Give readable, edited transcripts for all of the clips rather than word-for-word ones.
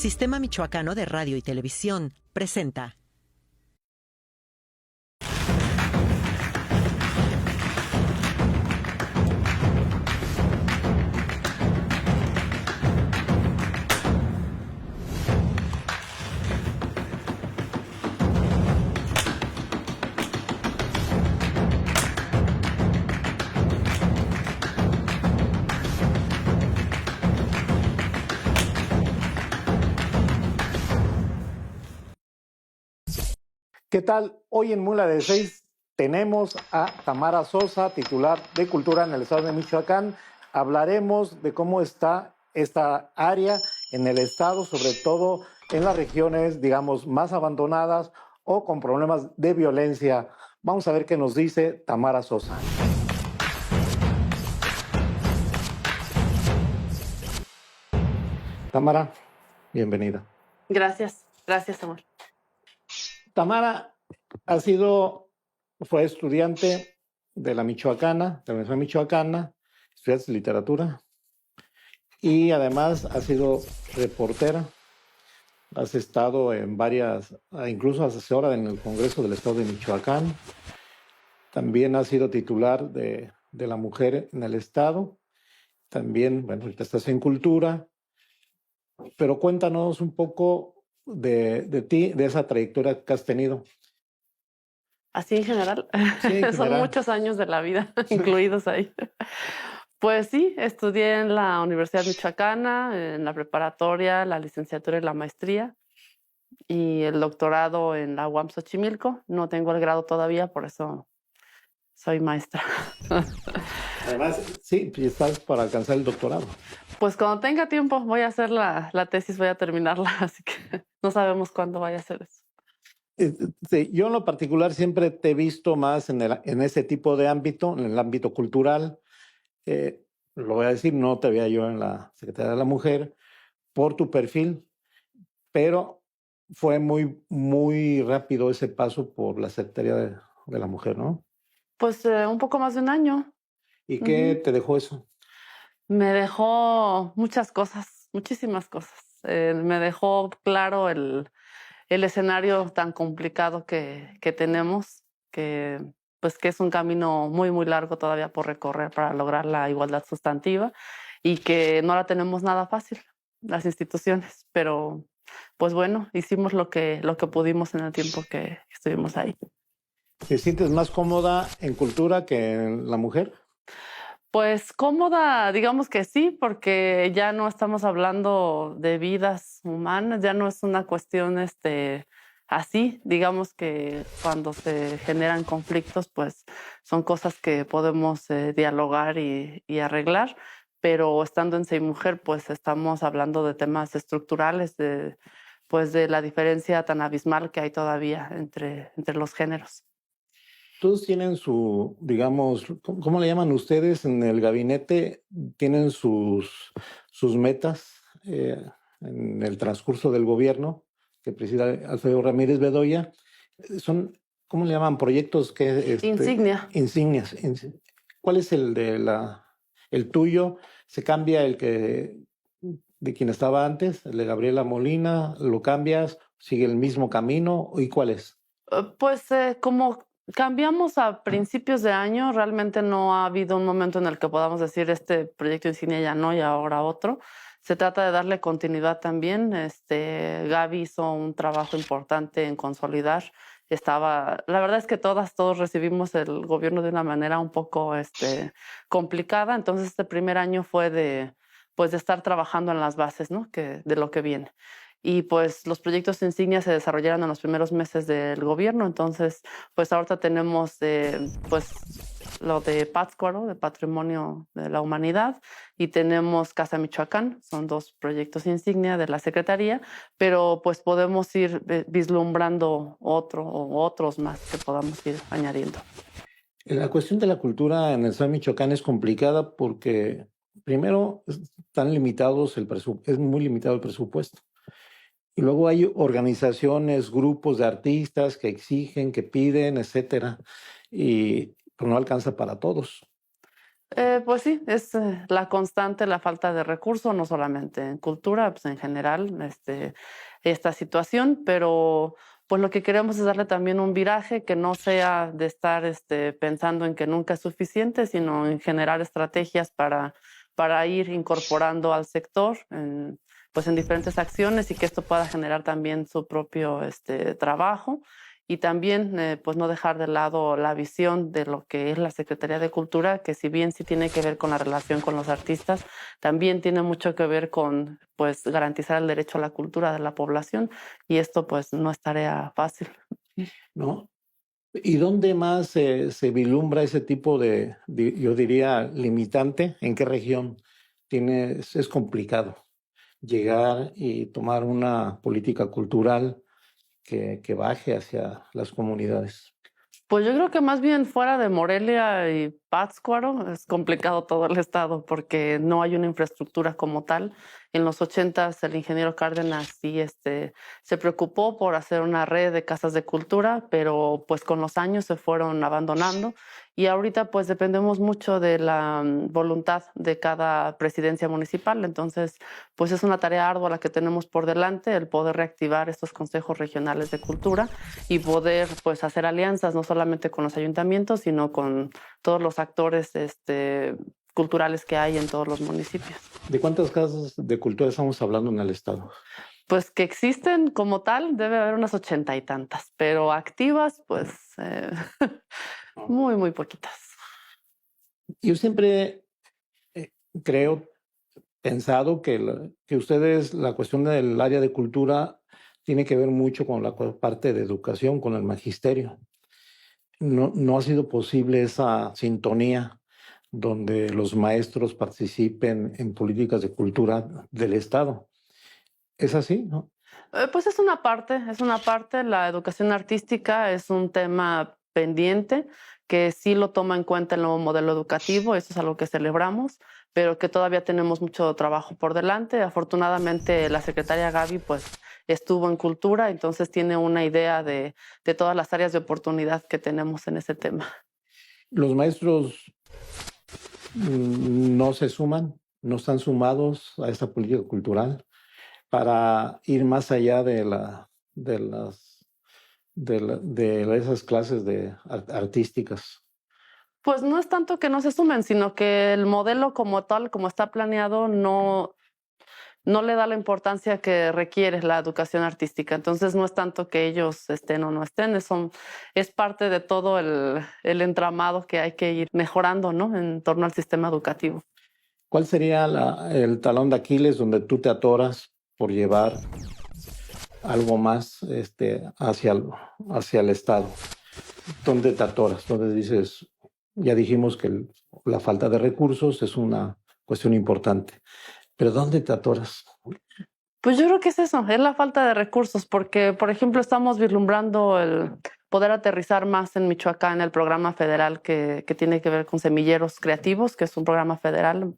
Sistema Michoacano de Radio y Televisión presenta. ¿Qué tal? Hoy en Mula de 6 tenemos a Tamara Sosa, titular de Cultura en el estado de Michoacán. Hablaremos de cómo está esta área en el estado, sobre todo en las regiones, digamos, más abandonadas o con problemas de violencia. Vamos a ver qué nos dice Tamara Sosa. Tamara, bienvenida. Gracias, amor. Tamara fue estudiante de la Michoacana, de la Universidad Michoacana, estudiaste literatura y además has sido reportera, has estado en varias, incluso asesora en el Congreso del Estado de Michoacán, también has sido titular de la mujer en el Estado, también, bueno, ahorita estás en Cultura, pero cuéntanos un poco de ti, de esa trayectoria que has tenido. Así en general. Sí, en Son general. muchos años de la vida incluidos ahí. Pues sí, estudié en la Universidad Michoacana, en la preparatoria, la licenciatura y la maestría, y el doctorado en la UAM Xochimilco. No tengo el grado todavía, por eso soy maestra. Además, sí, estás para alcanzar el doctorado. Pues cuando tenga tiempo voy a hacer la tesis, voy a terminarla, así que no sabemos cuándo vaya a hacer eso. Sí, yo en lo particular siempre te he visto más en ese tipo de ámbito, en el ámbito cultural. Lo voy a decir, no te veía yo en la Secretaría de la Mujer por tu perfil, pero fue muy, muy rápido ese paso por la Secretaría de la Mujer, ¿no? Pues un poco más de un año. ¿Y qué te dejó eso? Me dejó muchas cosas, muchísimas cosas. Me dejó claro el escenario tan complicado que tenemos, que es un camino muy, muy largo todavía por recorrer para lograr la igualdad sustantiva y que no la tenemos nada fácil, las instituciones. Pero, pues bueno, hicimos lo que pudimos en el tiempo que estuvimos ahí. ¿Te sientes más cómoda en Cultura que en la Mujer? Pues cómoda, digamos que sí, porque ya no estamos hablando de vidas humanas, ya no es una cuestión así. Digamos que cuando se generan conflictos, pues son cosas que podemos dialogar y arreglar, pero estando en Sei Mujer, pues estamos hablando de temas estructurales, de la diferencia tan abismal que hay todavía entre los géneros. Todos tienen su, digamos, ¿cómo le llaman ustedes en el gabinete? Tienen sus metas en el transcurso del gobierno que preside Alfredo Ramírez Bedoya. Son, ¿cómo le llaman? Proyectos que... Insignia. Insignias. ¿Cuál es el tuyo? ¿Se cambia de quien estaba antes, el de Gabriela Molina? ¿Lo cambias? ¿Sigue el mismo camino? ¿Y cuál es? Pues como cambiamos a principios de año, realmente no ha habido un momento en el que podamos decir este proyecto insignia ya no y ahora otro. Se trata de darle continuidad también. Gaby hizo un trabajo importante en consolidar. La verdad es que todos recibimos el gobierno de una manera un poco complicada. Entonces este primer año fue de estar trabajando en las bases, ¿no? De lo que viene. Y pues los proyectos insignia se desarrollaron en los primeros meses del gobierno. Entonces, pues ahorita tenemos lo de Pátzcuaro, de Patrimonio de la Humanidad, y tenemos Casa Michoacán. Son dos proyectos insignia de la Secretaría, pero pues podemos ir vislumbrando otros más que podamos ir añadiendo. La cuestión de la cultura en el estado de Michoacán es complicada porque, primero, están limitados es muy limitado el presupuesto. Y luego hay organizaciones, grupos de artistas que exigen, que piden, etcétera, y pues no alcanza para todos. Pues sí, es la constante, la falta de recursos, no solamente en cultura, pues en general, esta situación, pero pues lo que queremos es darle también un viraje que no sea de estar pensando en que nunca es suficiente, sino en generar estrategias para ir incorporando al sector pues en diferentes acciones y que esto pueda generar también su propio trabajo y también pues no dejar de lado la visión de lo que es la Secretaría de Cultura, que si bien sí tiene que ver con la relación con los artistas, también tiene mucho que ver con pues garantizar el derecho a la cultura de la población y esto pues no es tarea fácil. ¿No? ¿Y dónde más se vislumbra ese tipo yo diría, limitante? ¿En qué región es complicado llegar y tomar una política cultural que baje hacia las comunidades? Pues yo creo que más bien fuera de Morelia y Pátzcuaro es complicado todo el estado porque no hay una infraestructura como tal. En los 80s el ingeniero Cárdenas sí se preocupó por hacer una red de casas de cultura, pero pues con los años se fueron abandonando y ahorita pues dependemos mucho de la voluntad de cada presidencia municipal. Entonces pues es una tarea ardua la que tenemos por delante, el poder reactivar estos consejos regionales de cultura y poder pues hacer alianzas no solamente con los ayuntamientos, sino con todos los actores culturales que hay en todos los municipios. ¿De cuántas casas de cultura estamos hablando en el estado? Pues que existen como tal, debe haber unas 80 y tantas, pero activas, pues muy, muy poquitas. Yo siempre creo, pensado que ustedes, la cuestión del área de cultura tiene que ver mucho con la parte de educación, con el magisterio. No ha sido posible esa sintonía donde los maestros participen en políticas de cultura del Estado. ¿Es así, no? Pues es una parte. La educación artística es un tema pendiente que sí lo toma en cuenta el nuevo modelo educativo, eso es algo que celebramos, pero que todavía tenemos mucho trabajo por delante. Afortunadamente la secretaria Gaby pues estuvo en cultura, entonces tiene una idea de todas las áreas de oportunidad que tenemos en ese tema. Los maestros no se suman, no están sumados a esta política cultural para ir más allá de esas clases artísticas. Pues no es tanto que no se sumen, sino que el modelo como tal, como está planeado, no le da la importancia que requiere la educación artística. Entonces no es tanto que ellos estén o no estén, es parte de todo el entramado que hay que ir mejorando, ¿no? En torno al sistema educativo. ¿Cuál sería el talón de Aquiles donde tú te atoras por llevar algo más hacia el Estado? ¿Dónde te atoras? ¿Dónde dices, ya dijimos que la falta de recursos es una cuestión importante, pero ¿dónde te atoras? Pues yo creo que es eso, es la falta de recursos, porque, por ejemplo, estamos vislumbrando el poder aterrizar más en Michoacán el programa federal que tiene que ver con semilleros creativos, que es un programa federal,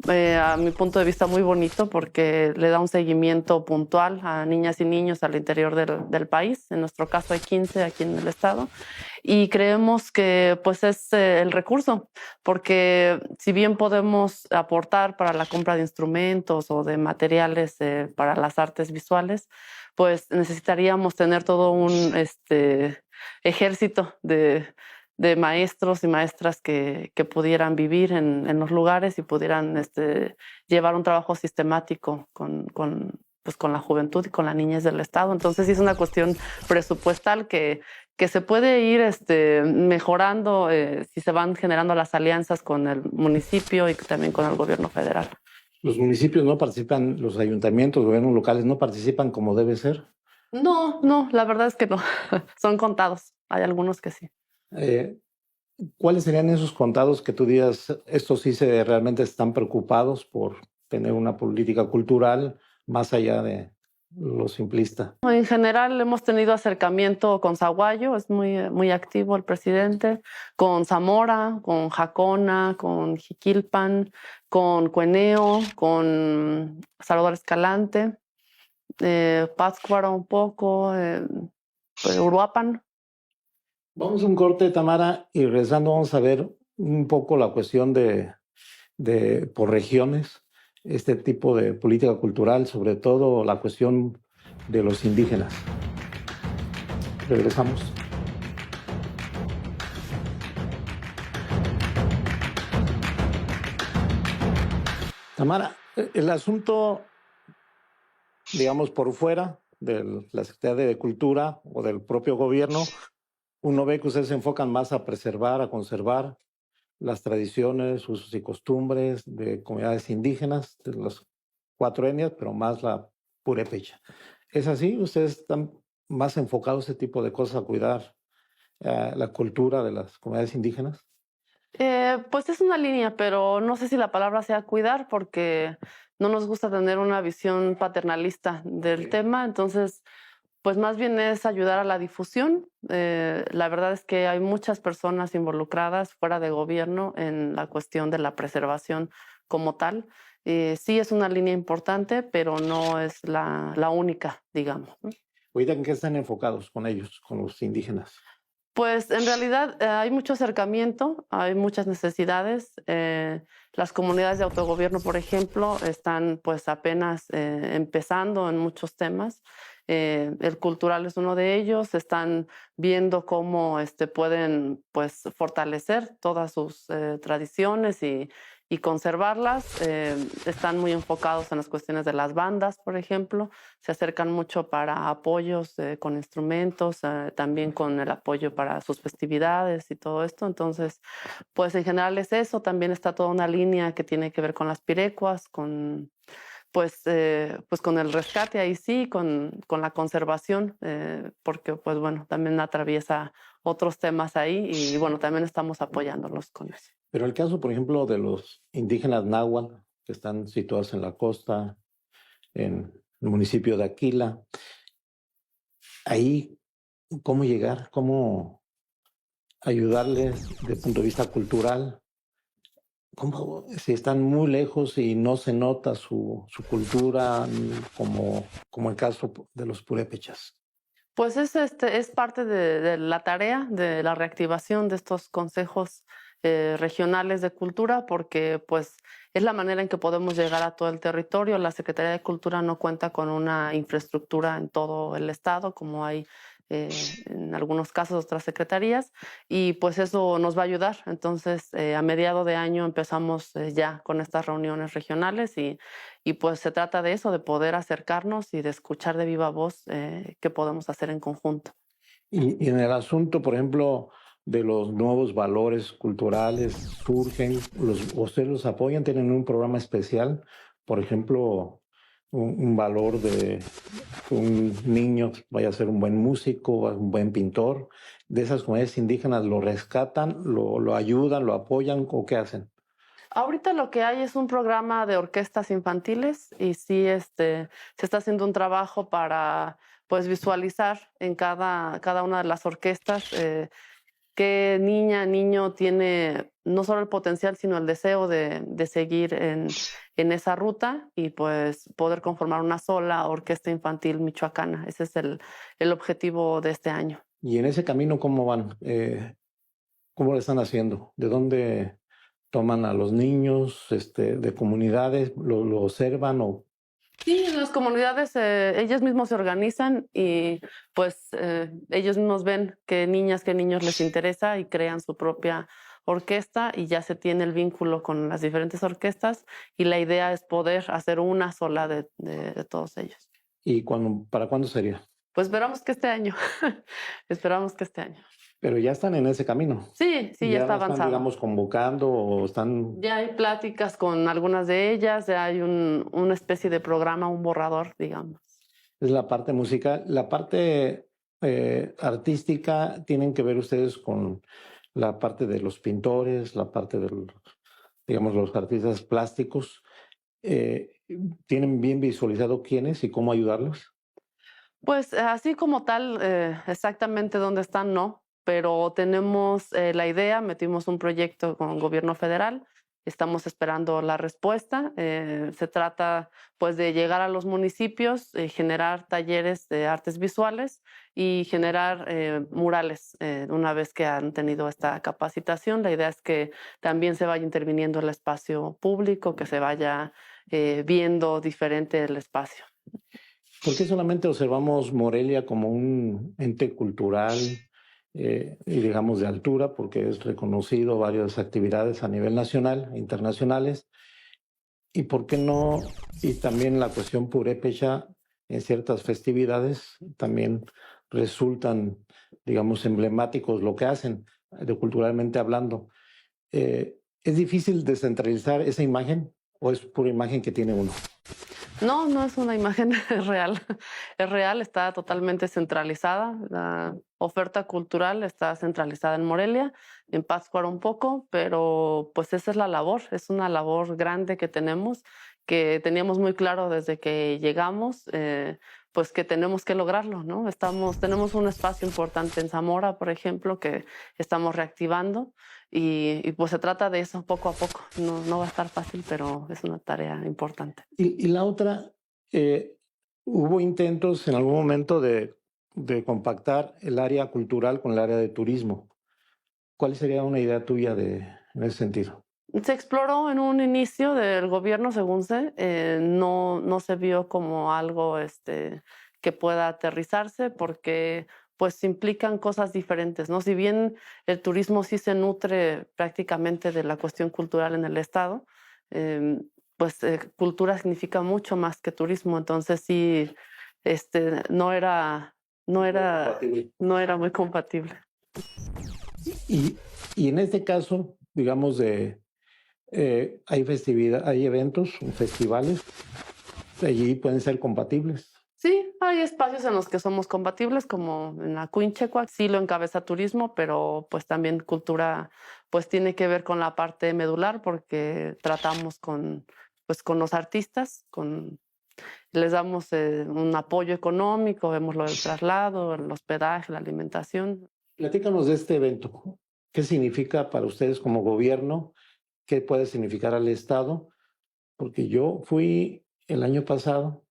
a mi punto de vista, muy bonito porque le da un seguimiento puntual a niñas y niños al interior del país. En nuestro caso hay 15 aquí en el estado y creemos que pues es el recurso, porque si bien podemos aportar para la compra de instrumentos o de materiales para las artes visuales, pues necesitaríamos tener todo un ejército de maestros y maestras que pudieran vivir en los lugares y pudieran llevar un trabajo sistemático pues, con la juventud y con las niñas del estado. Entonces sí es una cuestión presupuestal que se puede ir mejorando si se van generando las alianzas con el municipio y también con el gobierno federal. Los municipios no participan, los ayuntamientos, gobiernos locales no participan como debe ser. No, la verdad es que no. Son contados. Hay algunos que sí. ¿Cuáles serían esos contados que tú digas, estos sí realmente están preocupados por tener una política cultural más allá de lo simplista? En general hemos tenido acercamiento con Zaguayo, es muy activo el presidente, con Zamora, con Jacona, con Jiquilpan, con Cueneo, con Salvador Escalante, Pátzcuaro un poco, Uruapan. Vamos a un corte, Tamara, y regresando vamos a ver un poco la cuestión de por regiones, este tipo de política cultural, sobre todo la cuestión de los indígenas. Regresamos. Tamara, el asunto, digamos, por fuera de la Secretaría de Cultura o del propio gobierno, uno ve que ustedes se enfocan más a preservar, a conservar las tradiciones, usos y costumbres de comunidades indígenas, de las 4 etnias, pero más la purépecha. ¿Es así? ¿Ustedes están más enfocados a ese tipo de cosas, a cuidar la cultura de las comunidades indígenas? Pues es una línea, pero no sé si la palabra sea cuidar, porque no nos gusta tener una visión paternalista del tema, entonces, pues más bien es ayudar a la difusión. La verdad es que hay muchas personas involucradas fuera de gobierno en la cuestión de la preservación como tal. Sí es una línea importante, pero no es la única, digamos, ¿no? Ahorita, ¿en qué están enfocados con ellos, con los indígenas? Pues en realidad hay mucho acercamiento, hay muchas necesidades. Las comunidades de autogobierno, por ejemplo, están pues apenas empezando en muchos temas. El cultural es uno de ellos. Están viendo cómo pueden pues fortalecer todas sus tradiciones y conservarlas. Están muy enfocados en las cuestiones de las bandas, por ejemplo. Se acercan mucho para apoyos con instrumentos, también con el apoyo para sus festividades y todo esto. Entonces, pues en general es eso. También está toda una línea que tiene que ver con las pirecuas, pues con el rescate ahí sí, con la conservación, porque pues bueno, también atraviesa otros temas ahí y bueno, también estamos apoyándolos con eso. Pero el caso, por ejemplo, de los indígenas náhuatl, que están situados en la costa, en el municipio de Aquila, ahí, ¿cómo llegar? ¿Cómo ayudarles desde el punto de vista cultural? ¿Cómo, si están muy lejos y no se nota su cultura, como el caso de los purépechas? Pues es parte de la tarea de la reactivación de estos consejos regionales de cultura, porque pues es la manera en que podemos llegar a todo el territorio. La Secretaría de Cultura no cuenta con una infraestructura en todo el estado, como hay en algunos casos otras secretarías, y pues eso nos va a ayudar. Entonces, a mediado de año empezamos ya con estas reuniones regionales y pues se trata de eso, de poder acercarnos y de escuchar de viva voz qué podemos hacer en conjunto. Y en el asunto, por ejemplo, de los nuevos valores culturales, surgen, ustedes los apoyan, tienen un programa especial, por ejemplo, un valor de que un niño vaya a ser un buen músico, un buen pintor, de esas comunidades indígenas, ¿lo rescatan, lo ayudan, lo apoyan o qué hacen? Ahorita lo que hay es un programa de orquestas infantiles y sí se está haciendo un trabajo para pues visualizar en cada una de las orquestas qué niña, niño tiene no solo el potencial, sino el deseo de seguir en esa ruta y pues poder conformar una sola orquesta infantil michoacana. Ese es el objetivo de este año. Y en ese camino, ¿cómo van? ¿Cómo lo están haciendo? ¿De dónde toman a los niños de comunidades? ¿Lo observan o...? Sí, en las comunidades ellos mismos se organizan y pues ellos mismos ven qué niñas, qué niños les interesa y crean su propia orquesta y ya se tiene el vínculo con las diferentes orquestas y la idea es poder hacer una sola de todos ellos. ¿Y para cuándo sería? Pues esperamos que este año, esperamos que este año. Pero ya están en ese camino. Sí, ya está están, avanzado. digamos, convocando o están... Ya hay pláticas con algunas de ellas, ya hay una especie de programa, un borrador, digamos. Es la parte musical. La parte artística, ¿tienen que ver ustedes con la parte de los pintores, la parte de digamos, los artistas plásticos? ¿Tienen bien visualizado quiénes y cómo ayudarlos? Pues así como tal, exactamente dónde están, no, pero tenemos la idea, metimos un proyecto con el gobierno federal Estamos esperando la respuesta. Se trata pues de llegar a los municipios, generar talleres de artes visuales y generar murales una vez que han tenido esta capacitación. La idea es que también se vaya interviniendo el espacio público, que se vaya viendo diferente el espacio. ¿Por qué solamente observamos Morelia como un ente cultural y digamos de altura? Porque es reconocido varias actividades a nivel nacional e internacionales. ¿Y por qué no? Y también la cuestión purépecha en ciertas festividades también resultan, digamos, emblemáticos lo que hacen, culturalmente hablando. ¿Es difícil descentralizar esa imagen o es pura imagen que tiene uno? No, no es una imagen real. Es real, está totalmente centralizada. La oferta cultural está centralizada en Morelia, en Pátzcuaro un poco, pero pues esa es la labor. Es una labor grande que teníamos muy claro desde que llegamos, pues que tenemos que lograrlo, ¿no? Tenemos un espacio importante en Zamora, por ejemplo, que estamos reactivando y pues se trata de eso poco a poco. No va a estar fácil, pero es una tarea importante. Y la otra, hubo intentos en algún momento de compactar el área cultural con el área de turismo. ¿Cuál sería una idea tuya en ese sentido? Se exploró en un inicio del gobierno, según sé, no se vio como algo que pueda aterrizarse porque pues implican cosas diferentes, ¿no? Si bien el turismo sí se nutre prácticamente de la cuestión cultural en el estado, pues cultura significa mucho más que turismo, entonces sí, no era muy compatible. Y en este caso, digamos, hay eventos, festivales, allí pueden ser compatibles. Sí, hay espacios en los que somos compatibles, como en Acuínchecua, sí lo encabeza turismo, pero pues también cultura pues tiene que ver con la parte medular porque tratamos con los artistas, les damos un apoyo económico, vemos lo del traslado, el hospedaje, la alimentación. Platícanos de este evento. ¿Qué significa para ustedes como gobierno? ¿Qué puede significar al Estado? Porque yo fui el año pasado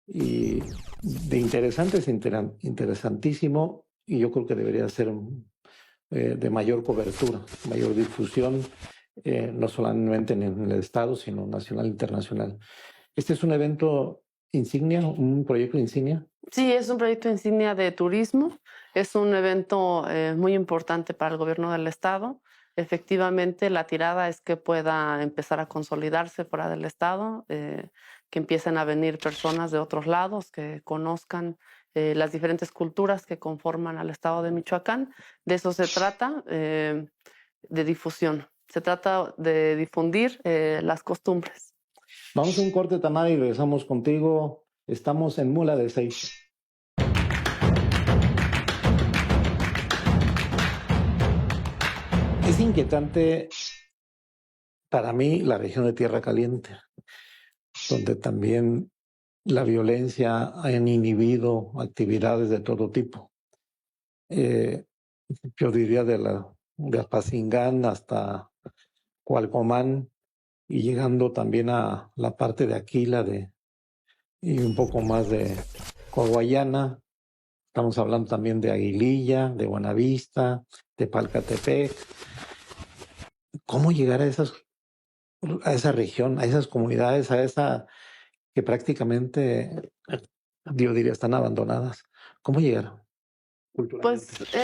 y de interesante es interesantísimo y yo creo que debería ser de mayor cobertura, mayor difusión, no solamente en el Estado, sino nacional e internacional. ¿Este es un evento insignia, un proyecto insignia? Sí, es un proyecto insignia de turismo. Es un evento muy importante para el gobierno del estado. Efectivamente, la tirada es que pueda empezar a consolidarse fuera del estado, que empiecen a venir personas de otros lados, que conozcan las diferentes culturas que conforman al estado de Michoacán. De eso se trata, de difusión. Se trata de difundir las costumbres. Vamos a un corte, Tamara, y regresamos contigo. Estamos en Mula de 6. Es inquietante para mí la región de Tierra Caliente, donde también la violencia ha inhibido actividades de todo tipo. Yo diría de Apacingán hasta Cualcomán y llegando también a la parte de Aquila y un poco más de Coahuayana. Estamos hablando también de Aguililla, de Buenavista, de Palcatepec. ¿Cómo llegar a esa región, a esas comunidades, a esa que prácticamente, yo diría, están abandonadas? ¿Cómo llegar? Pues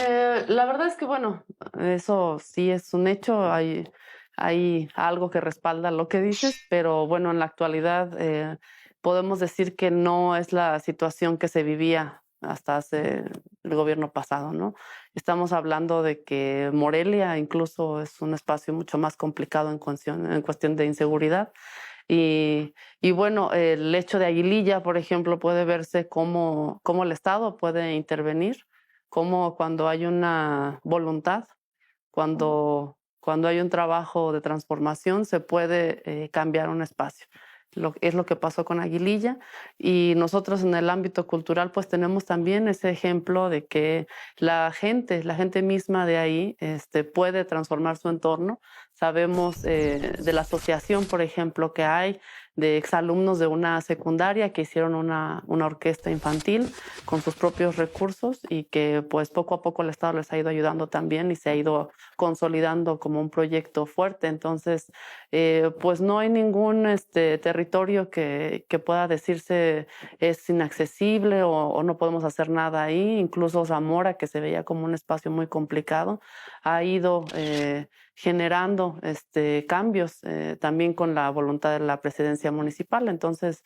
la verdad es que, bueno, eso sí es un hecho, hay algo que respalda lo que dices, pero bueno, en la actualidad podemos decir que no es la situación que se vivía hasta hace el gobierno pasado, ¿no? Estamos hablando de que Morelia incluso es un espacio mucho más complicado en cuestión de inseguridad. Y bueno, el hecho de Aguililla, por ejemplo, puede verse cómo el Estado puede intervenir, como cuando hay una voluntad, cuando hay un trabajo de transformación, se puede cambiar un espacio. Es lo que pasó con Aguililla y nosotros en el ámbito cultural pues tenemos también ese ejemplo de que la gente misma de ahí puede transformar su entorno Sabemos de la asociación, por ejemplo, que hay de exalumnos de una secundaria que hicieron una orquesta infantil con sus propios recursos y que pues poco a poco el Estado les ha ido ayudando también y se ha ido consolidando como un proyecto fuerte. Entonces, pues no hay ningún territorio que pueda decirse es inaccesible o no podemos hacer nada ahí. Incluso Zamora, que se veía como un espacio muy complicado, ha ido generando cambios también con la voluntad de la presidencia municipal. Entonces,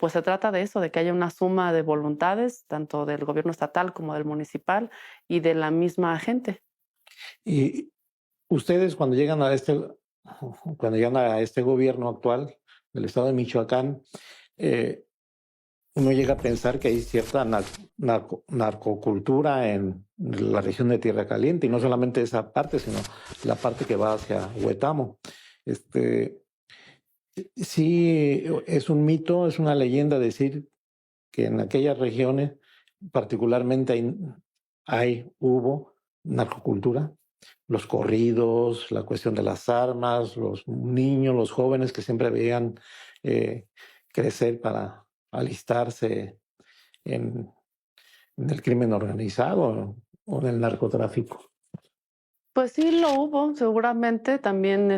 pues se trata de eso, de que haya una suma de voluntades, tanto del gobierno estatal como del municipal y de la misma gente. Y ustedes cuando llegan a este gobierno actual del estado de Michoacán, uno llega a pensar que hay cierta narcocultura en la región de Tierra Caliente, y no solamente esa parte, sino la parte que va hacia Huetamo. Sí, es un mito, es una leyenda decir que en aquellas regiones particularmente hubo narcocultura, los corridos, la cuestión de las armas, los niños, los jóvenes que siempre veían crecer para alistarse en el crimen organizado o en el narcotráfico. Pues sí, lo hubo, seguramente. También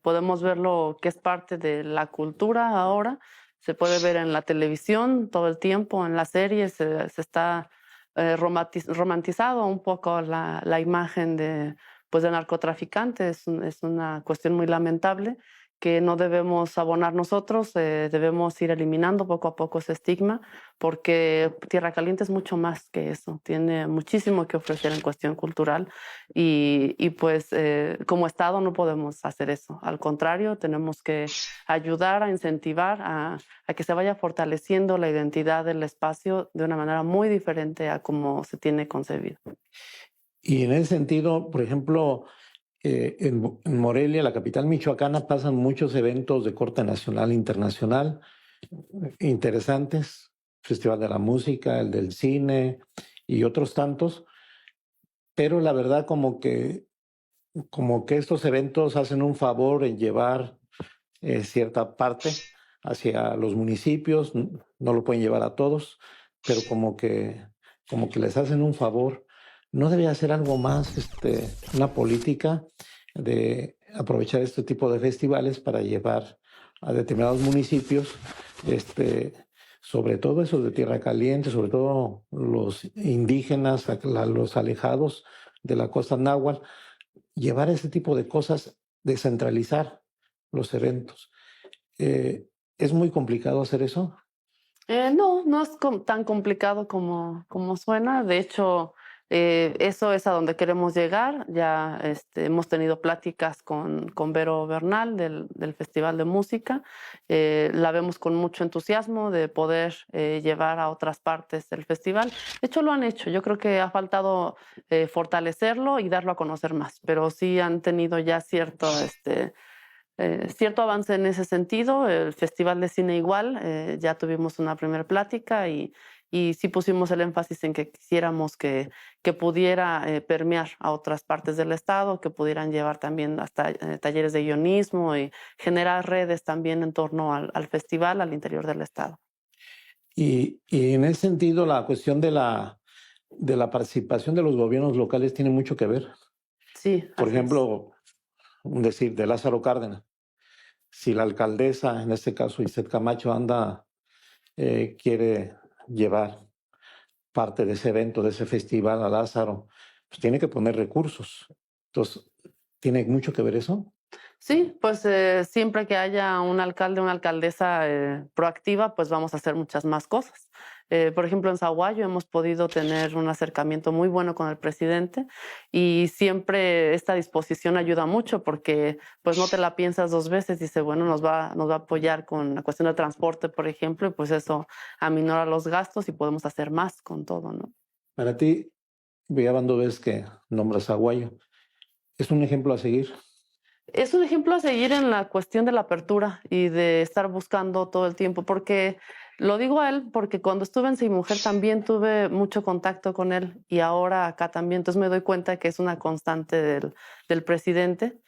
podemos ver lo que es parte de la cultura ahora. Se puede ver en la televisión todo el tiempo, en las series, se está romantizado un poco la imagen de narcotraficante. Es una cuestión muy lamentable que no debemos abonar nosotros, debemos ir eliminando poco a poco ese estigma, porque Tierra Caliente es mucho más que eso, tiene muchísimo que ofrecer en cuestión cultural y pues como Estado no podemos hacer eso, al contrario, tenemos que ayudar a incentivar a que se vaya fortaleciendo la identidad del espacio de una manera muy diferente a como se tiene concebido. Y en ese sentido, por ejemplo, en Morelia, la capital michoacana, pasan muchos eventos de corte nacional e internacional interesantes, Festival de la Música, el del Cine y otros tantos, pero la verdad como que estos eventos hacen un favor en llevar cierta parte hacia los municipios, no lo pueden llevar a todos, pero como que les hacen un favor. ¿No debería ser algo más, una política de aprovechar este tipo de festivales para llevar a determinados municipios, sobre todo esos de Tierra Caliente, sobre todo los indígenas, los alejados de la costa náhuatl, llevar ese tipo de cosas, descentralizar los eventos? ¿Es muy complicado hacer eso? No es tan complicado como suena. De hecho, eso es a donde queremos llegar. Ya hemos tenido pláticas con Vero Bernal del Festival de Música. La vemos con mucho entusiasmo de poder llevar a otras partes del festival. De hecho, lo han hecho. Yo creo que ha faltado fortalecerlo y darlo a conocer más, pero sí han tenido ya cierto avance en ese sentido. El Festival de Cine igual, ya tuvimos una primera plática y sí pusimos el énfasis en que quisiéramos que pudiera permear a otras partes del estado, que pudieran llevar también hasta talleres de guionismo y generar redes también en torno al festival al interior del estado. Y en ese sentido, la cuestión de la participación de los gobiernos locales tiene mucho que ver. Sí. Por ejemplo, decir de Lázaro Cárdenas. Si la alcaldesa, en este caso Isette Camacho, quiere llevar parte de ese evento, de ese festival a Lázaro, pues tiene que poner recursos. Entonces, ¿tiene mucho que ver eso? Sí, pues siempre que haya un alcalde, una alcaldesa proactiva, pues vamos a hacer muchas más cosas. Por ejemplo, en Zaguayo hemos podido tener un acercamiento muy bueno con el presidente y siempre esta disposición ayuda mucho porque pues no te la piensas dos veces, dice, bueno, nos va a apoyar con la cuestión del transporte, por ejemplo, y pues eso aminora los gastos y podemos hacer más con todo, ¿no? Para ti, ya van 2 veces que nombras Zaguayo. ¿Es un ejemplo a seguir? Es un ejemplo a seguir en la cuestión de la apertura y de estar buscando todo el tiempo, porque lo digo a él porque cuando estuve en Sin Mujer también tuve mucho contacto con él y ahora acá también, entonces me doy cuenta que es una constante del presidente.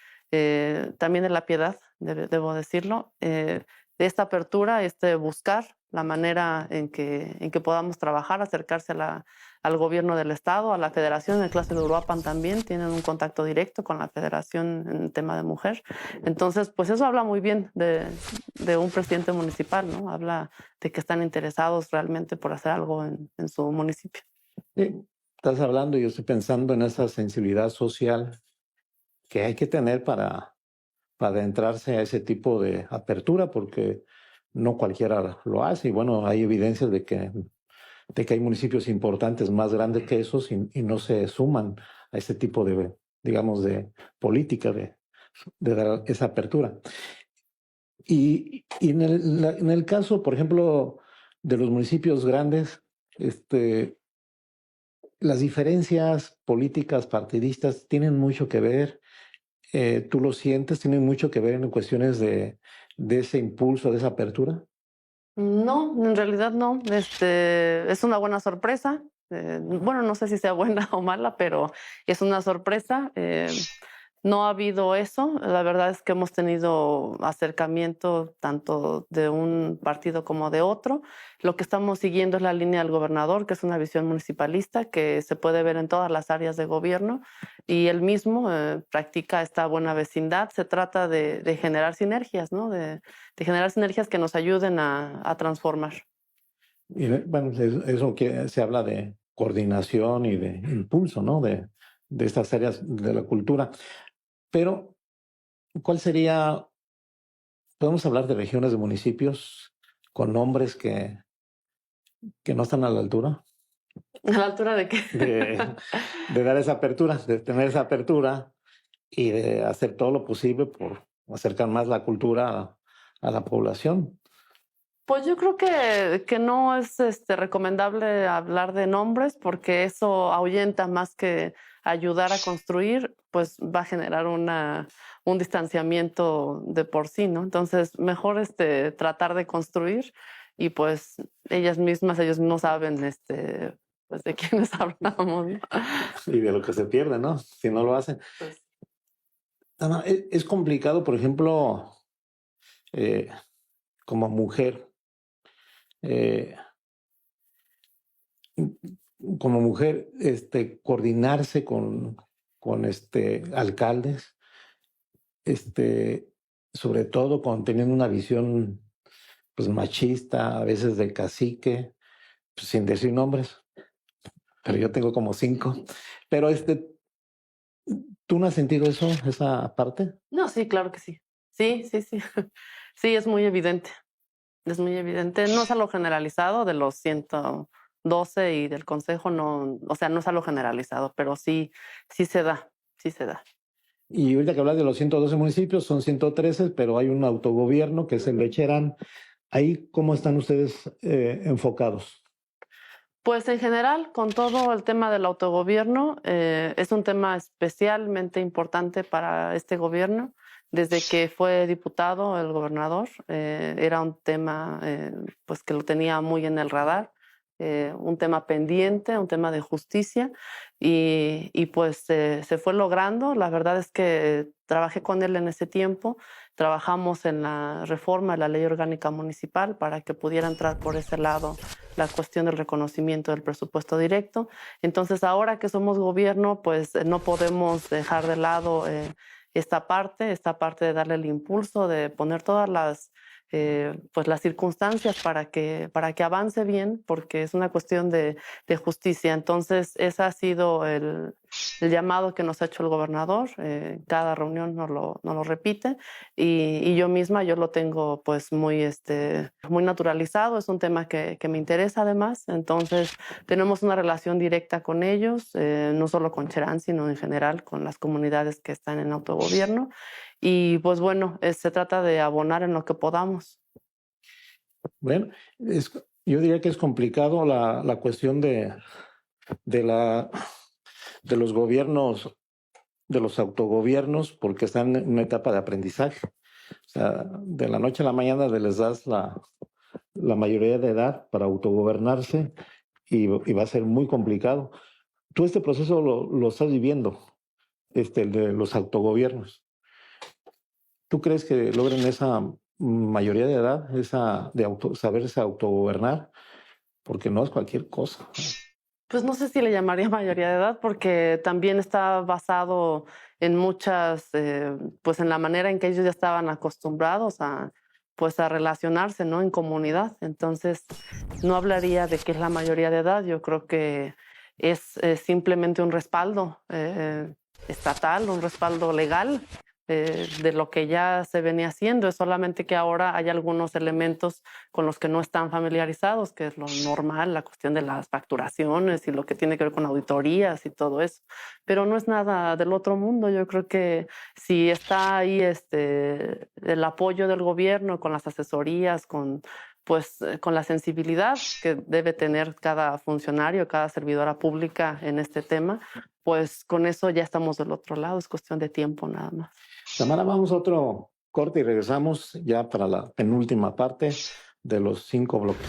también de La Piedad, debo decirlo, de esta apertura, buscar la manera en que podamos trabajar, acercarse al gobierno del Estado, a la Federación. En el caso de Uruapan también tienen un contacto directo con la Federación en el tema de mujer. Entonces, pues eso habla muy bien de un presidente municipal, ¿no? Habla de que están interesados realmente por hacer algo en su municipio. Sí, estás hablando y yo estoy pensando en esa sensibilidad social que hay que tener para adentrarse a ese tipo de apertura, porque no cualquiera lo hace. Y bueno, hay evidencias de que hay municipios importantes más grandes que esos y no se suman a ese tipo de, digamos, de política de dar esa apertura. Y en el caso, por ejemplo, de los municipios grandes, las diferencias políticas partidistas tienen mucho que ver. ¿Tú lo sientes? ¿Tienen mucho que ver en cuestiones de ese impulso, de esa apertura? No, en realidad no. Es una buena sorpresa. Bueno, no sé si sea buena o mala, pero es una sorpresa. No ha habido eso. La verdad es que hemos tenido acercamiento tanto de un partido como de otro. Lo que estamos siguiendo es la línea del gobernador, que es una visión municipalista que se puede ver en todas las áreas de gobierno, y él mismo practica esta buena vecindad. Se trata de generar sinergias, ¿no? De generar sinergias que nos ayuden a transformar. Y bueno, eso que se habla de coordinación y de impulso, ¿no? De estas áreas de la cultura. Pero, ¿cuál sería? Podemos hablar de regiones, de municipios con nombres que no están a la altura ¿A la altura de qué? de dar esa apertura, de tener esa apertura y de hacer todo lo posible por acercar más la cultura a la población. Pues yo creo que no es recomendable hablar de nombres, porque eso ahuyenta más que ayudar a construir, pues va a generar un distanciamiento de por sí, ¿no? Entonces, mejor tratar de construir, y pues ellos mismos saben pues de quiénes hablamos, ¿no? Y de lo que se pierde, ¿no? Si no lo hacen. Pues, Ana, es complicado, por ejemplo, eh, como mujer, eh, coordinarse con alcaldes, este, sobre todo con teniendo una visión pues machista, a veces de cacique, pues, sin decir nombres, pero yo tengo como 5. Pero ¿tú no has sentido eso, esa parte? no, sí, claro que sí. Sí, sí, sí. Sí, es muy evidente. Es muy evidente. No es algo generalizado de los 112 y del consejo, no, o sea, no es algo generalizado, pero sí, sí se da, sí se da. Y ahorita que hablas de los 112 municipios, son 113, pero hay un autogobierno que es el de Cherán. Ahí, ¿cómo están ustedes enfocados? Pues en general, con todo el tema del autogobierno, es un tema especialmente importante para este gobierno. Desde que fue diputado el gobernador, era un tema pues que lo tenía muy en el radar, un tema pendiente, un tema de justicia, y pues se fue logrando. La verdad es que trabajé con él en ese tiempo. Trabajamos en la reforma de la ley orgánica municipal para que pudiera entrar por ese lado la cuestión del reconocimiento del presupuesto directo. Entonces, ahora que somos gobierno, pues no podemos dejar de lado esta parte de darle el impulso, de poner todas pues las circunstancias para que avance bien, porque es una cuestión de justicia. Entonces, ese ha sido el llamado que nos ha hecho el gobernador. Cada reunión nos lo repite, y yo misma, yo lo tengo pues muy naturalizado. Es un tema que me interesa además. Entonces, tenemos una relación directa con ellos, no solo con Cherán, sino en general con las comunidades que están en autogobierno. Y pues bueno, se trata de abonar en lo que podamos. Bueno, yo diría que es complicado la cuestión de los gobiernos, de los autogobiernos, porque están en una etapa de aprendizaje. O sea, de la noche a la mañana les das la mayoría de edad para autogobernarse y va a ser muy complicado. Tú este proceso lo estás viviendo, el de los autogobiernos. ¿Tú crees que logren esa mayoría de edad, saberse autogobernar? Porque no es cualquier cosa. Pues no sé si le llamaría mayoría de edad, porque también está basado en muchas, pues en la manera en que ellos ya estaban acostumbrados pues a relacionarse, ¿no? En comunidad. Entonces, no hablaría de que es la mayoría de edad. Yo creo que es simplemente un respaldo estatal, un respaldo legal de lo que ya se venía haciendo. Es solamente que ahora hay algunos elementos con los que no están familiarizados, que es lo normal, la cuestión de las facturaciones y lo que tiene que ver con auditorías y todo eso. Pero no es nada del otro mundo. Yo creo que si está ahí el apoyo del gobierno con las asesorías, con la sensibilidad que debe tener cada funcionario, cada servidora pública en este tema, pues con eso ya estamos del otro lado. Es cuestión de tiempo nada más. Tamara, vamos a otro corte y regresamos ya para la penúltima parte de los 5 bloques.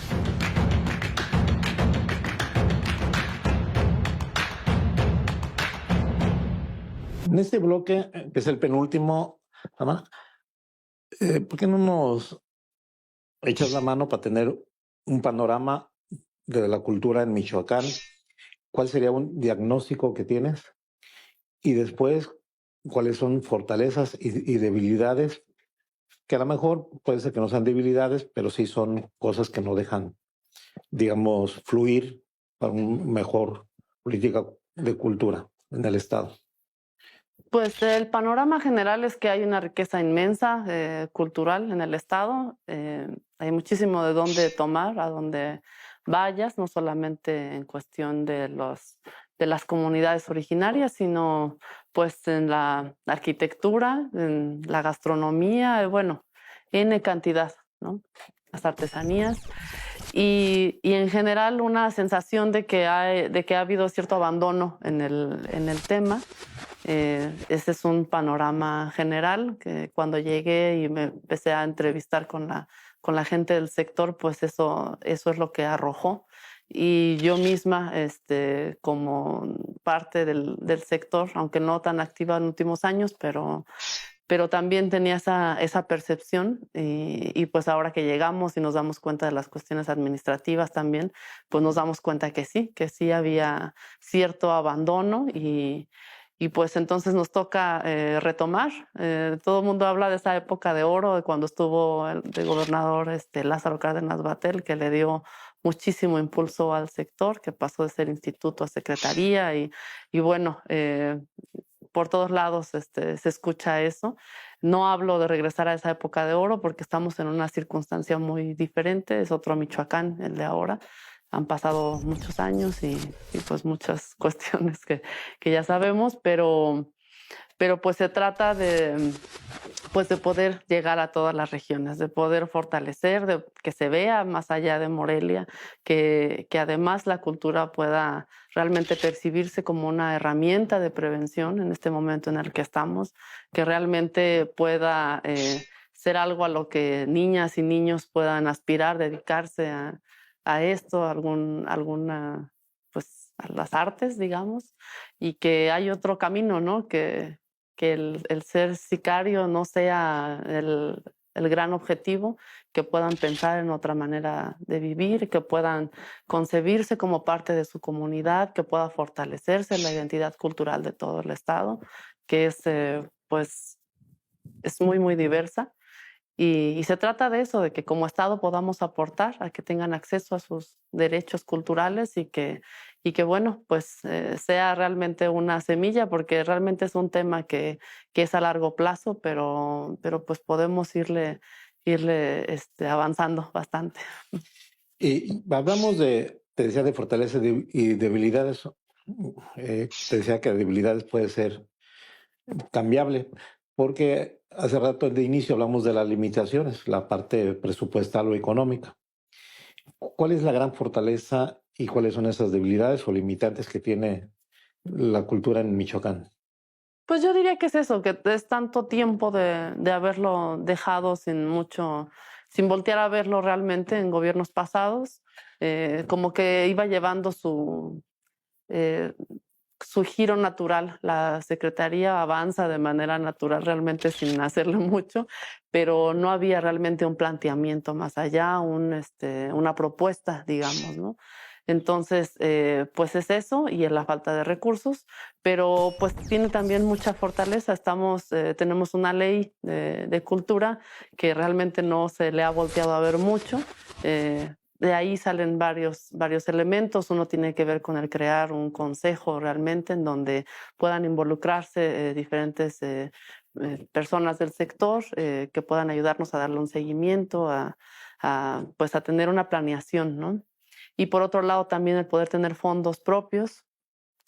En este bloque, que es el penúltimo, Tamara, ¿por qué no nos echas la mano para tener un panorama de la cultura en Michoacán? ¿Cuál sería un diagnóstico que tienes? Y después, ¿cuáles son fortalezas y debilidades? Que a lo mejor puede ser que no sean debilidades, pero sí son cosas que no dejan, digamos, fluir para una mejor política de cultura en el Estado. Pues el panorama general es que hay una riqueza inmensa cultural en el Estado. Hay muchísimo de dónde tomar, a dónde vayas, no solamente en cuestión de las comunidades originarias, sino pues en la arquitectura, en la gastronomía, bueno, N cantidad, ¿no? Las artesanías. Y en general una sensación de que ha habido cierto abandono en el tema. Ese es un panorama general que cuando llegué y me empecé a entrevistar con la gente del sector, pues eso es lo que arrojó. Y yo misma, como parte del sector, aunque no tan activa en últimos años, pero también tenía esa percepción y pues ahora que llegamos y nos damos cuenta de las cuestiones administrativas también, pues nos damos cuenta que sí había cierto abandono y pues entonces nos toca retomar. Todo el mundo habla de esa época de oro, de cuando estuvo de gobernador Lázaro Cárdenas Batel, que le dio muchísimo impulso al sector, que pasó de ser instituto a secretaría y bueno, por todos lados se escucha eso. No hablo de regresar a esa época de oro porque estamos en una circunstancia muy diferente, es otro Michoacán el de ahora. Han pasado muchos años y pues muchas cuestiones que ya sabemos, pero pues se trata de poder llegar a todas las regiones, de poder fortalecer, de que se vea más allá de Morelia, que además la cultura pueda realmente percibirse como una herramienta de prevención en este momento en el que estamos, que realmente pueda ser algo a lo que niñas y niños puedan aspirar, dedicarse a esto, alguna, pues a las artes, digamos, y que hay otro camino, ¿no? Que el ser sicario no sea el gran objetivo, que puedan pensar en otra manera de vivir, que puedan concebirse como parte de su comunidad, que pueda fortalecerse la identidad cultural de todo el Estado, que pues, es muy, muy diversa. Y se trata de eso, de que como Estado podamos aportar a que tengan acceso a sus derechos culturales y que bueno, pues sea realmente una semilla, porque realmente es un tema que es a largo plazo, pero pues podemos irle avanzando bastante. Y hablamos te decía, de fortalezas y debilidades. Te decía que debilidades puede ser cambiable, porque hace rato de inicio hablamos de las limitaciones, la parte presupuestal o económica. ¿Cuál es la gran fortaleza y cuáles son esas debilidades o limitantes que tiene la cultura en Michoacán? Pues yo diría que es eso, que es tanto tiempo de haberlo dejado sin voltear a verlo realmente en gobiernos pasados, como que iba llevando eh, su giro natural. La Secretaría avanza de manera natural, realmente sin hacerle mucho, pero no había realmente un planteamiento más allá, una propuesta, digamos, ¿no? Entonces, pues es eso y es la falta de recursos, pero pues tiene también mucha fortaleza. Tenemos una ley de cultura que realmente no se le ha volteado a ver mucho. De ahí salen varios elementos. Uno tiene que ver con el crear un consejo realmente en donde puedan involucrarse diferentes personas del sector que puedan ayudarnos a darle un seguimiento, pues a tener una planeación, ¿no? Y por otro lado también el poder tener fondos propios.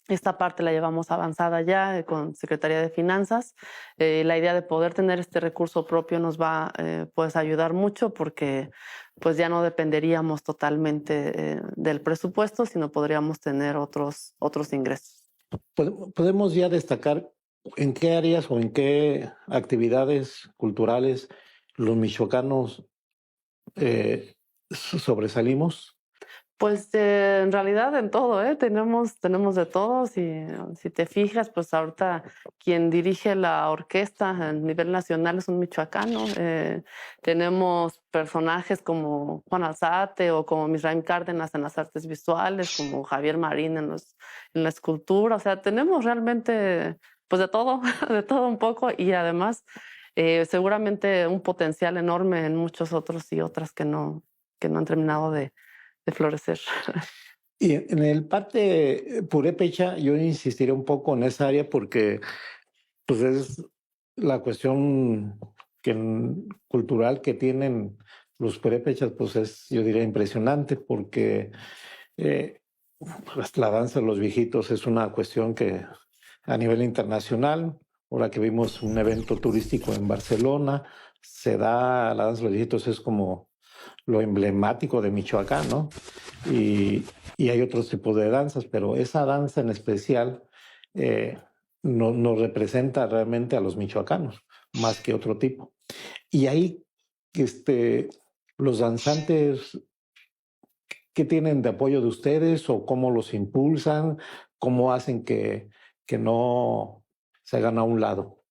Esta parte la llevamos avanzada ya con Secretaría de Finanzas. La idea de poder tener este recurso propio nos va pues a ayudar mucho porque pues ya no dependeríamos totalmente del presupuesto, sino podríamos tener otros ingresos. ¿Podemos ya destacar en qué áreas o en qué actividades culturales los michoacanos sobresalimos? Pues en realidad en todo, ¿eh? Tenemos de todo. Si te fijas, pues ahorita quien dirige la orquesta a nivel nacional es un michoacano. Tenemos personajes como Juan Alzate o como Misraim Cárdenas en las artes visuales, como Javier Marín en la escultura. O sea, tenemos realmente pues de todo, de todo un poco y además seguramente un potencial enorme en muchos otros y otras que no han terminado de florecer. Y en el parte purépecha, yo insistiré un poco en esa área porque pues es la cuestión cultural que tienen los purépechas, pues es, yo diría, impresionante porque eh, pues, la danza de los viejitos es una cuestión que a nivel internacional, ahora que vimos un evento turístico en Barcelona, se da, la danza de los viejitos es como lo emblemático de Michoacán, ¿no? Y, y hay otros tipos de danzas, pero esa danza en especial nos representa realmente a los michoacanos, más que otro tipo. Y ahí, los danzantes, ¿qué tienen de apoyo de ustedes o cómo los impulsan? ¿Cómo hacen que no se hagan a un lado?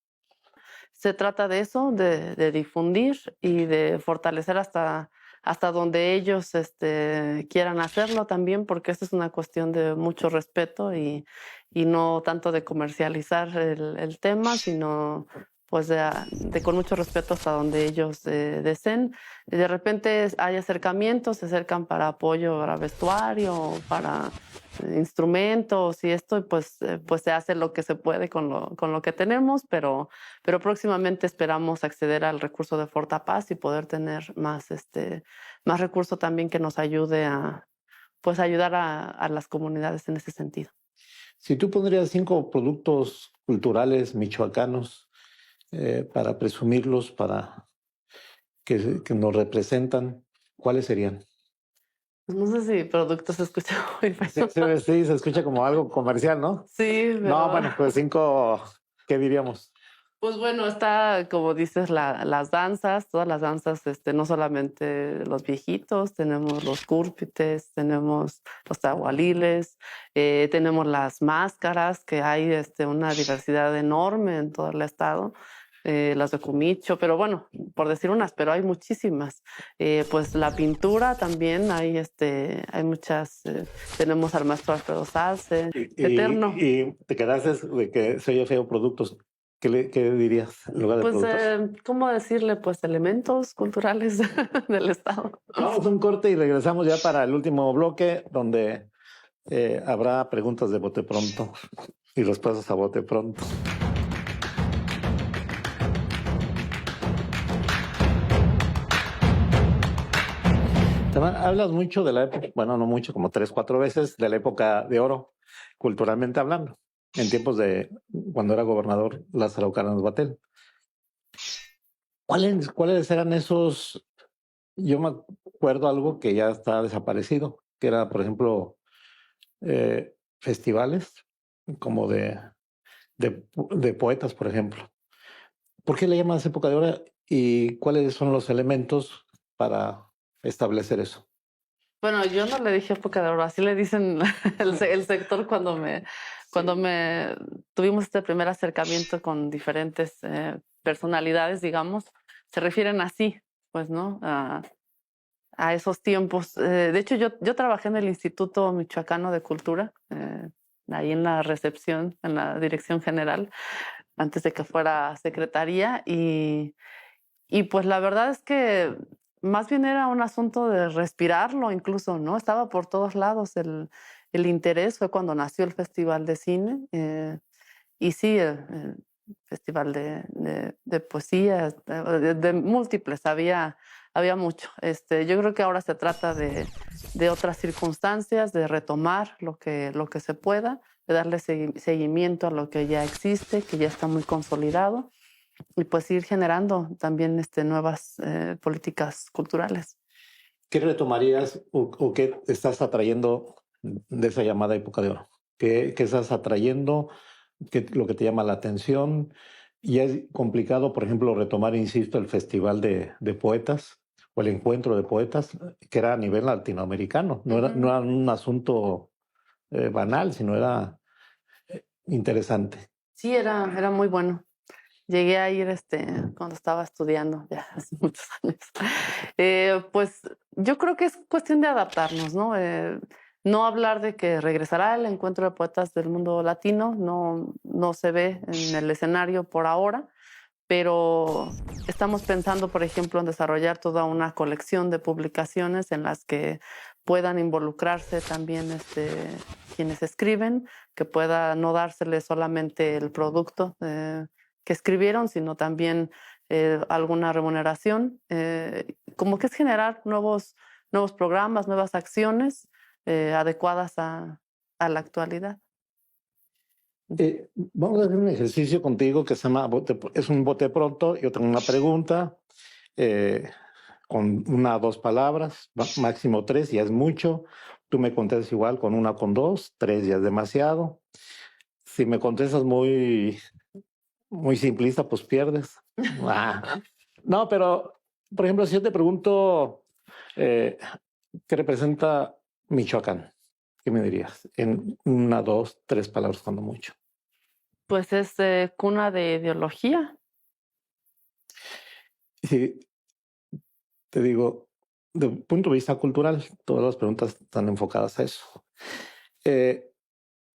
Se trata de eso, de difundir y de fortalecer hasta donde ellos quieran hacerlo también, porque esto es una cuestión de mucho respeto y no tanto de comercializar el tema, sino pues de con mucho respeto hasta donde ellos deseen. De repente hay acercamientos, se acercan para apoyo, para vestuario, para instrumentos y esto, y pues se hace lo que se puede con lo que tenemos, pero próximamente esperamos acceder al recurso de Fortapaz y poder tener más recurso también que nos ayude a pues ayudar a las comunidades en ese sentido. Si tú pondrías 5 productos culturales michoacanos para presumirlos, para que nos representan, ¿cuáles serían? No sé si producto se escucha muy Sí, feo. sí, se escucha como algo comercial, ¿no? Sí, No, pero bueno, pues 5, ¿qué diríamos? pues bueno, está, como dices, las danzas, todas las danzas, no solamente los viejitos, tenemos los cúrpites, tenemos los tahualiles, tenemos las máscaras, que hay una diversidad enorme en todo el estado, las de Cumicho, pero bueno, por decir unas, pero hay muchísimas. Pues la pintura también, hay muchas, tenemos al maestro Alfredo Salce, Eterno. Y te quedaste de que se oye feo productos. ¿Qué dirías en lugar de Pues, productos? ¿cómo decirle? Pues elementos culturales del estado. Vamos a un corte y regresamos ya para el último bloque, donde habrá preguntas de bote pronto y respuestas a bote pronto. Hablas mucho de la época, bueno, no mucho, como 3, 4 veces, de la época de oro, culturalmente hablando, en tiempos de cuando era gobernador Lázaro Cárdenas Batel. ¿Cuáles eran esos? Yo me acuerdo algo que ya está desaparecido, que era, por ejemplo, festivales como de poetas, por ejemplo. ¿Por qué le llamas época de oro y cuáles son los elementos para establecer eso? Bueno, yo no le dije época de oro, así le dicen el sector cuando me tuvimos este primer acercamiento con diferentes personalidades, digamos, se refieren así, pues, ¿no? A esos tiempos. De hecho, yo trabajé en el Instituto Michoacano de Cultura, ahí en la recepción, en la dirección general, antes de que fuera secretaría, y pues la verdad es que más bien era un asunto de respirarlo incluso, ¿no? Estaba por todos lados el interés, fue cuando nació el Festival de Cine, y sí, el Festival de poesía, de múltiples, había mucho. Yo creo que ahora se trata de otras circunstancias, de retomar lo que se pueda, de darle seguimiento a lo que ya existe, que ya está muy consolidado, y pues ir generando también nuevas políticas culturales. ¿Qué retomarías o qué estás atrayendo de esa llamada época de oro? ¿Qué estás atrayendo? Lo que te llama la atención? Y es complicado, por ejemplo, retomar, insisto, el Festival de Poetas o el Encuentro de Poetas, que era a nivel latinoamericano. No era un asunto banal, sino era interesante. Sí, era muy bueno. Llegué a ir cuando estaba estudiando, ya hace muchos años. Pues yo creo que es cuestión de adaptarnos, ¿no? No hablar de que regresará el encuentro de poetas del mundo latino, no se ve en el escenario por ahora, pero estamos pensando, por ejemplo, en desarrollar toda una colección de publicaciones en las que puedan involucrarse también quienes escriben, que pueda no dársele solamente el producto que escribieron, sino también alguna remuneración. Como que es generar nuevos programas, nuevas acciones adecuadas a la actualidad. Vamos a hacer un ejercicio contigo que se llama es un bote pronto. Yo tengo una pregunta con una o dos palabras, máximo tres, ya es mucho. Tú me contestas igual con una o con dos, tres ya es demasiado. Si me contestas muy simplista, pues pierdes. No, pero, por ejemplo, si yo te pregunto ¿qué representa Michoacán? ¿Qué me dirías? En una, dos, tres palabras, cuando mucho. Pues es cuna de ideología. Si te digo, desde un punto de vista cultural, todas las preguntas están enfocadas a eso.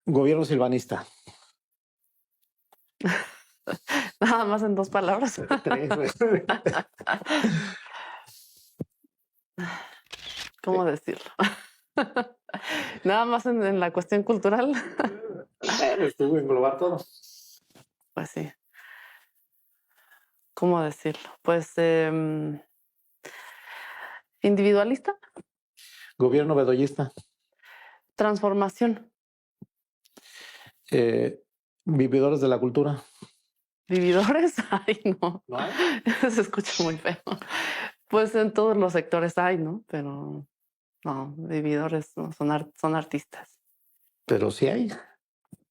Gobierno silvanista. Nada más en dos palabras. Tres. ¿Cómo decirlo? Nada más en la cuestión cultural. Estuvo englobar todo. Pues sí. ¿Cómo decirlo? Pues individualista. Gobierno bedoyista. Transformación. Vividores de la cultura. ¿Vividores? Ay, no. ¿No hay? Se escucha muy feo. Pues en todos los sectores hay, ¿no? Pero no, vividores no, son artistas. Pero sí hay.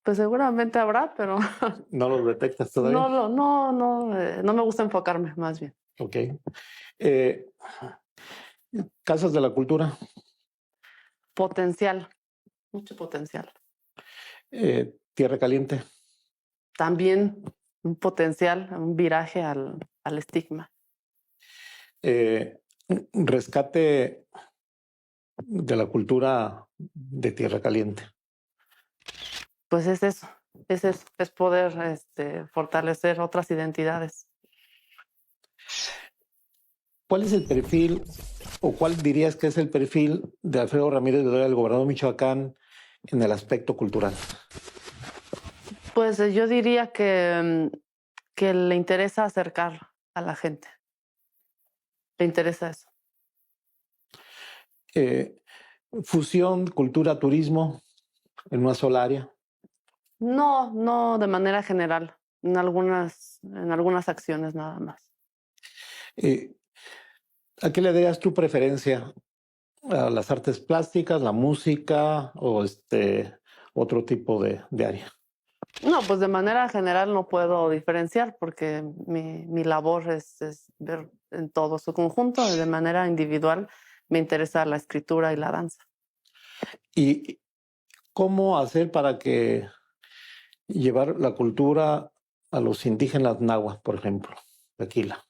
Pues seguramente habrá, pero No los detectas todavía. no me gusta enfocarme, más bien. Ok. Casas de la cultura. Potencial, mucho potencial. Tierra Caliente. También un potencial, un viraje al estigma. Rescate de la cultura de Tierra Caliente. Pues es eso, es poder fortalecer otras identidades. ¿Cuál es el perfil o cuál dirías que es el perfil de Alfredo Ramírez Bedoya, el gobernador de Michoacán, en el aspecto cultural? Pues yo diría que le interesa acercar a la gente. Le interesa eso. Fusión, cultura, turismo en una sola área. No de manera general, en algunas acciones nada más. ¿A qué le darías tu preferencia? ¿A las artes plásticas, la música o otro tipo de área? No, pues de manera general no puedo diferenciar porque mi labor es ver en todo su conjunto. De manera individual me interesa la escritura y la danza. ¿Y cómo hacer para que llevar la cultura a los indígenas náhuatl, por ejemplo, de Aquila?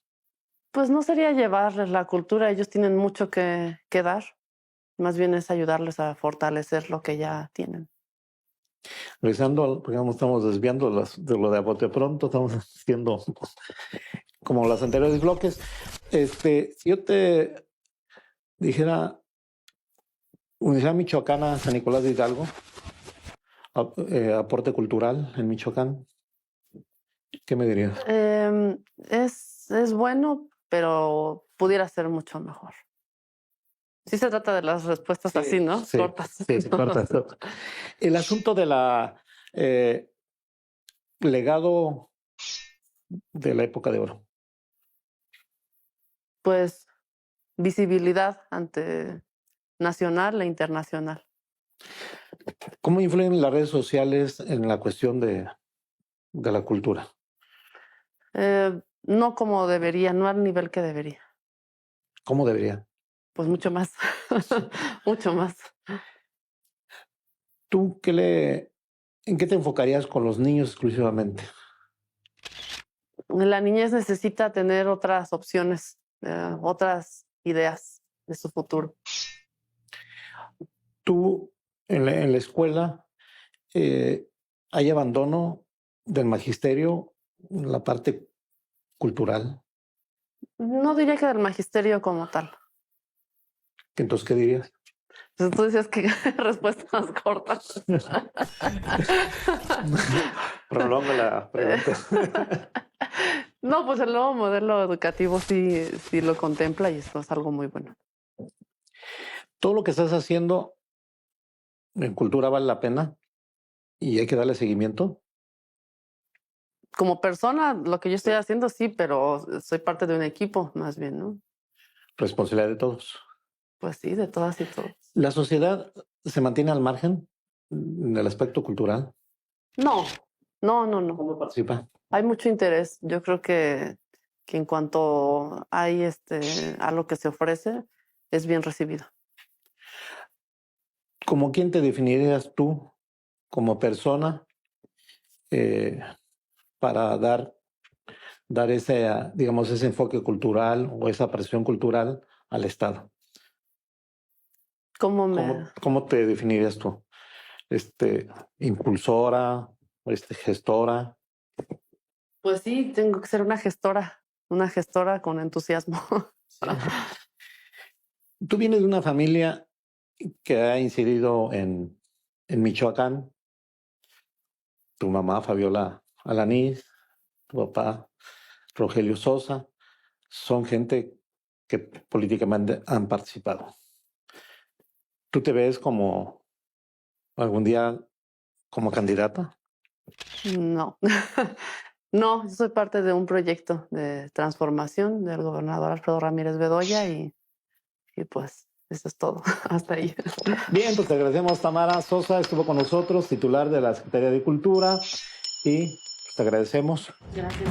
Pues no sería llevarles la cultura, ellos tienen mucho que dar. Más bien es ayudarles a fortalecer lo que ya tienen. Regresando, porque no estamos desviando de lo de a bote pronto, estamos haciendo como los anteriores bloques. Si yo te dijera Universidad Michoacana San Nicolás de Hidalgo, aporte cultural en Michoacán, ¿qué me dirías? Es bueno, pero pudiera ser mucho mejor. Sí se trata de las respuestas así, ¿no? Sí, cortas. Sí, cortas. El asunto de la legado de la época de oro. Pues visibilidad ante nacional e internacional. ¿Cómo influyen las redes sociales en la cuestión de la cultura? No como debería, no al nivel que debería. ¿Cómo debería? Pues mucho más, mucho más. ¿Tú en qué te enfocarías con los niños exclusivamente? La niñez necesita tener otras opciones, otras ideas de su futuro. ¿Tú en la escuela hay abandono del magisterio en la parte cultural? No diría que del magisterio como tal. Entonces, ¿qué dirías? Entonces tú dices que respuestas cortas. Prolongo la pregunta. No, pues el nuevo modelo educativo sí lo contempla y esto es algo muy bueno. Todo lo que estás haciendo en cultura vale la pena y hay que darle seguimiento. Como persona, lo que yo estoy haciendo sí, pero soy parte de un equipo más bien, ¿no? Responsabilidad de todos. Pues sí, de todas y todos. ¿La sociedad se mantiene al margen del aspecto cultural? No. ¿Cómo participa? Hay mucho interés. Yo creo que en cuanto hay a lo que se ofrece, es bien recibido. ¿Cómo quién te definirías tú como persona para dar ese, digamos, ese enfoque cultural o esa presión cultural al Estado? ¿Cómo te definirías tú? ¿Impulsora? ¿Gestora? Pues sí, tengo que ser una gestora con entusiasmo. Sí. Tú vienes de una familia que ha incidido en Michoacán. Tu mamá, Fabiola Alanís, tu papá, Rogelio Sosa, son gente que políticamente han participado. ¿Tú te ves como algún día como candidata? No. No, yo soy parte de un proyecto de transformación del gobernador Alfredo Ramírez Bedoya y pues eso es todo. Hasta ahí. Bien, pues te agradecemos. Tamara Sosa estuvo con nosotros, titular de la Secretaría de Cultura, y pues te agradecemos. Gracias.